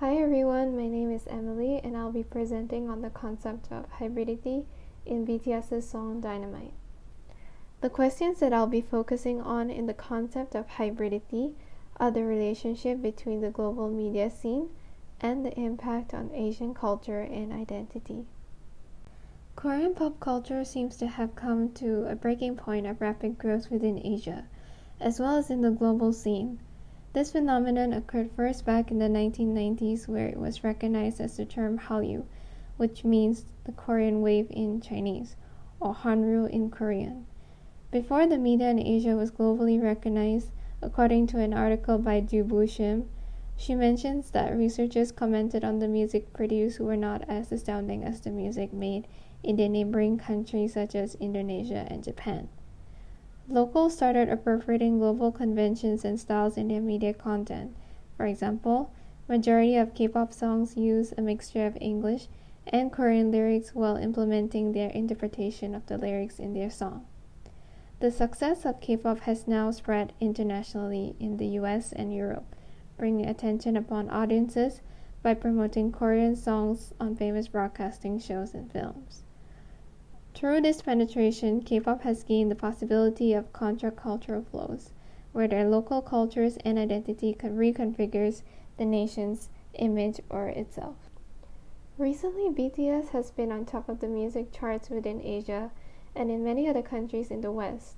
Hi everyone, my name is Emily and I'll be presenting on the concept of hybridity in BTS's song Dynamite. The questions that I'll be focusing on in the concept of hybridity are the relationship between the global media scene and the impact on Asian culture and identity. Korean pop culture seems to have come to a breaking point of rapid growth within Asia, as well as in the global scene. This phenomenon occurred first back in the 1990s, where it was recognized as the term Hallyu, which means the Korean wave in Chinese, or Hanru in Korean. Before the media in Asia was globally recognized, according to an article by Du Bushim, she mentions that researchers commented on the music produced who were not as astounding as the music made in the neighboring countries such as Indonesia and Japan. Locals started appropriating global conventions and styles in their media content. For example, majority of K-pop songs use a mixture of English and Korean lyrics while implementing their interpretation of the lyrics in their song. The success of K-pop has now spread internationally in the US and Europe, bringing attention upon audiences by promoting Korean songs on famous broadcasting shows and films. Through this penetration, K-pop has gained the possibility of contra-cultural flows, where their local cultures and identity reconfigures the nation's image or itself. Recently, BTS has been on top of the music charts within Asia and in many other countries in the West,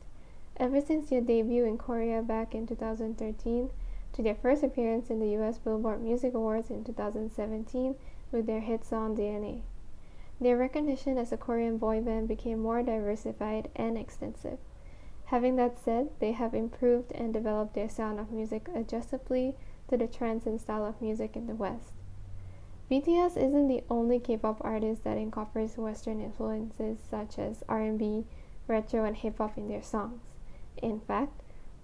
ever since their debut in Korea back in 2013 to their first appearance in the US Billboard Music Awards in 2017 with their hit song DNA. Their recognition as a Korean boy band became more diversified and extensive. Having that said, they have improved and developed their sound of music adjustably to the trends and style of music in the West. BTS isn't the only K-pop artist that incorporates Western influences such as R&B, retro, and hip-hop in their songs. In fact,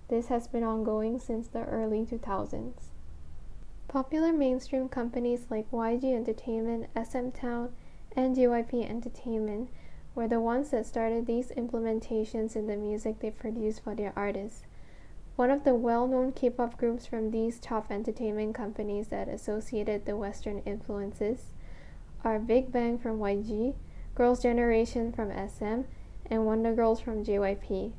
this has been ongoing since the early 2000s. Popular mainstream companies like YG Entertainment, SM Town, and JYP Entertainment were the ones that started these implementations in the music they produced for their artists. One of the well-known K-pop groups from these top entertainment companies that associated the Western influences are Big Bang from YG, Girls' Generation from SM, and Wonder Girls from JYP.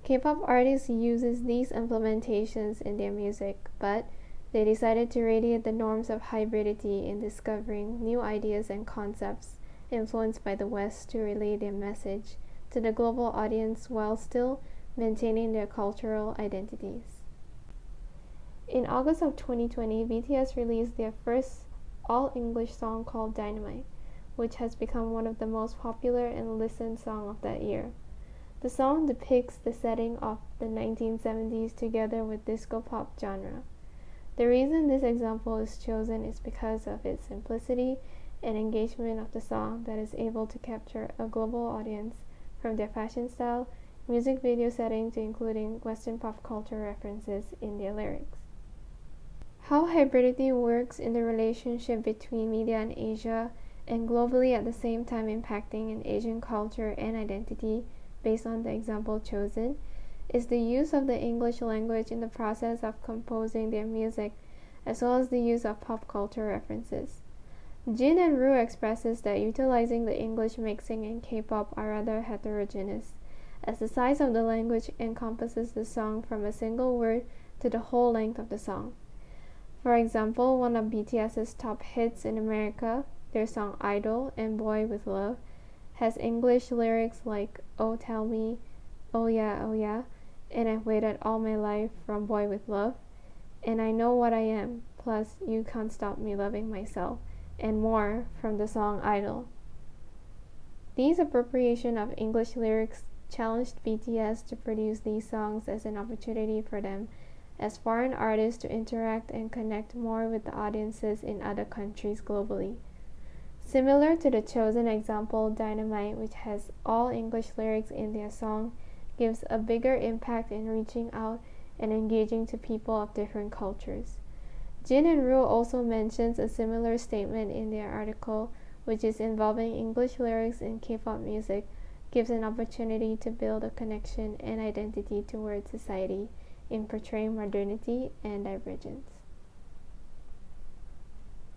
K-pop artists uses these implementations in their music, but they decided to radiate the norms of hybridity in discovering new ideas and concepts influenced by the West to relay their message to the global audience while still maintaining their cultural identities. In August of 2020, BTS released their first all-English song called Dynamite, which has become one of the most popular and listened songs of that year. The song depicts the setting of the 1970s together with disco pop genre. The reason this example is chosen is because of its simplicity and engagement of the song that is able to capture a global audience from their fashion style, music video setting to including Western pop culture references in their lyrics. How hybridity works in the relationship between media in Asia and globally at the same time impacting an Asian culture and identity based on the example chosen is the use of the English language in the process of composing their music, as well as the use of pop culture references. Jin and Rue expresses that utilizing the English mixing in K-pop are rather heterogeneous, as the size of the language encompasses the song from a single word to the whole length of the song. For example, one of BTS's top hits in America, their song Idol and Boy with Love, has English lyrics like "Oh tell me," "Oh yeah," and "I've waited all my life" from Boy with Love, and "I know what I am," plus "You can't stop me loving myself," and more from the song Idol. These appropriation of English lyrics challenged BTS to produce these songs as an opportunity for them as foreign artists to interact and connect more with the audiences in other countries globally. Similar to the chosen example, Dynamite, which has all English lyrics in their song, gives a bigger impact in reaching out and engaging to people of different cultures. Jin and Rue also mentions a similar statement in their article, which is involving English lyrics in K-pop music, gives an opportunity to build a connection and identity towards society in portraying modernity and divergence.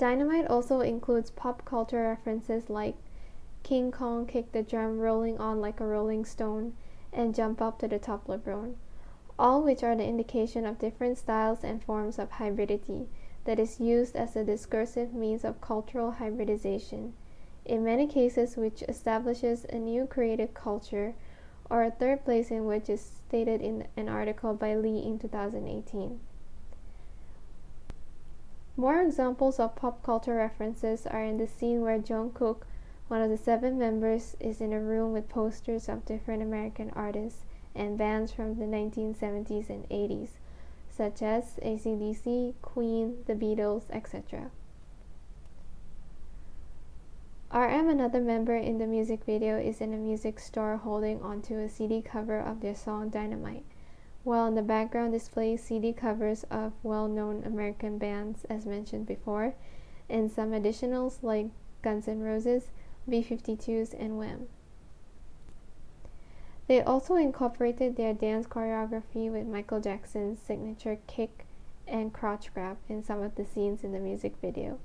Dynamite also includes pop culture references like King Kong kick the drum rolling on like a rolling stone and jump up to the top LeBron, all which are the indication of different styles and forms of hybridity that is used as a discursive means of cultural hybridization, in many cases which establishes a new creative culture, or a third place in which is stated in an article by Lee in 2018. More examples of pop culture references are in the scene where Jungkook, one of the 7 members, is in a room with posters of different American artists and bands from the 1970s and 80s, such as AC/DC, Queen, The Beatles, etc. RM, another member in the music video, is in a music store holding onto a CD cover of their song Dynamite, while in the background displays CD covers of well-known American bands as mentioned before, and some additionals like Guns N' Roses, B-52s, and Wham. They also incorporated their dance choreography with Michael Jackson's signature kick and crotch grab in some of the scenes in the music video.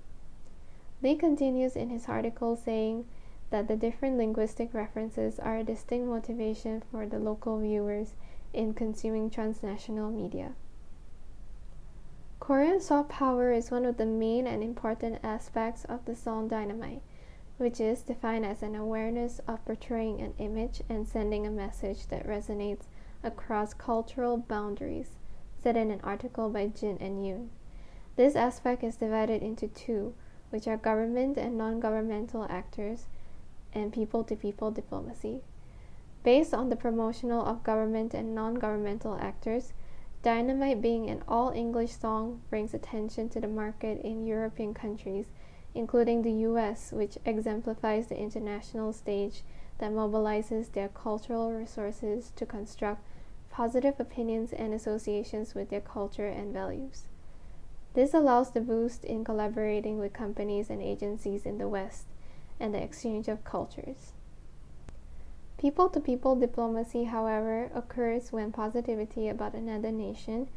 Lee continues in his article saying that the different linguistic references are a distinct motivation for the local viewers in consuming transnational media. Korean soft power is one of the main and important aspects of the song Dynamite, which is defined as an awareness of portraying an image and sending a message that resonates across cultural boundaries, said in an article by Jin and Yoon. This aspect is divided into 2, which are government and non-governmental actors, and people-to-people diplomacy. Based on the promotional of government and non-governmental actors, Dynamite, being an all-English song, brings attention to the market in European countries, including the US, which exemplifies the international stage that mobilizes their cultural resources to construct positive opinions and associations with their culture and values. This allows the boost in collaborating with companies and agencies in the West and the exchange of cultures. People-to-people diplomacy, however, occurs when positivity about another nation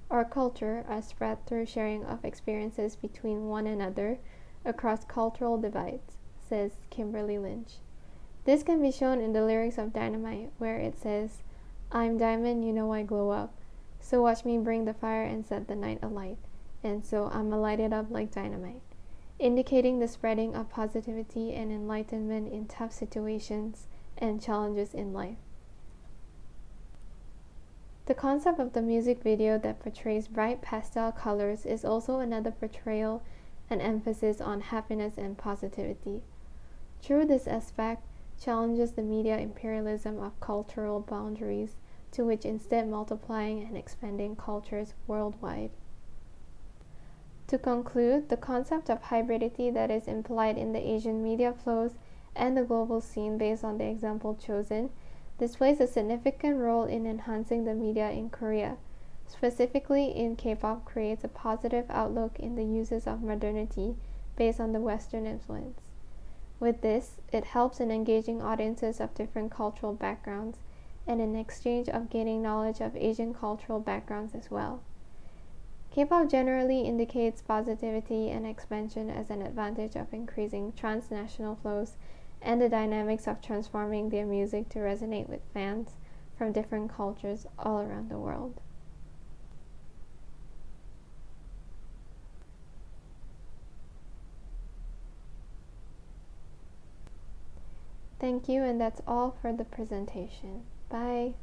or culture are spread through sharing of experiences between one another across cultural divides, says Kimberly Lynch. This can be shown in the lyrics of Dynamite, where it says, "I'm diamond, you know I glow up, so watch me bring the fire and set the night alight, and so I'ma light it up like dynamite," indicating the spreading of positivity and enlightenment in tough situations and challenges in life. The concept of the music video that portrays bright pastel colors is also another portrayal and emphasis on happiness and positivity. Through this aspect, challenges the media imperialism of cultural boundaries, to which instead multiplying and expanding cultures worldwide. To conclude, the concept of hybridity that is implied in the Asian media flows and the global scene based on the example chosen displays a significant role in enhancing the media in Korea, specifically in K-pop creates a positive outlook in the uses of modernity based on the Western influence. With this, it helps in engaging audiences of different cultural backgrounds and in exchange of gaining knowledge of Asian cultural backgrounds as well. K-pop generally indicates positivity and expansion as an advantage of increasing transnational flows and the dynamics of transforming their music to resonate with fans from different cultures all around the world. Thank you, and that's all for the presentation. Bye.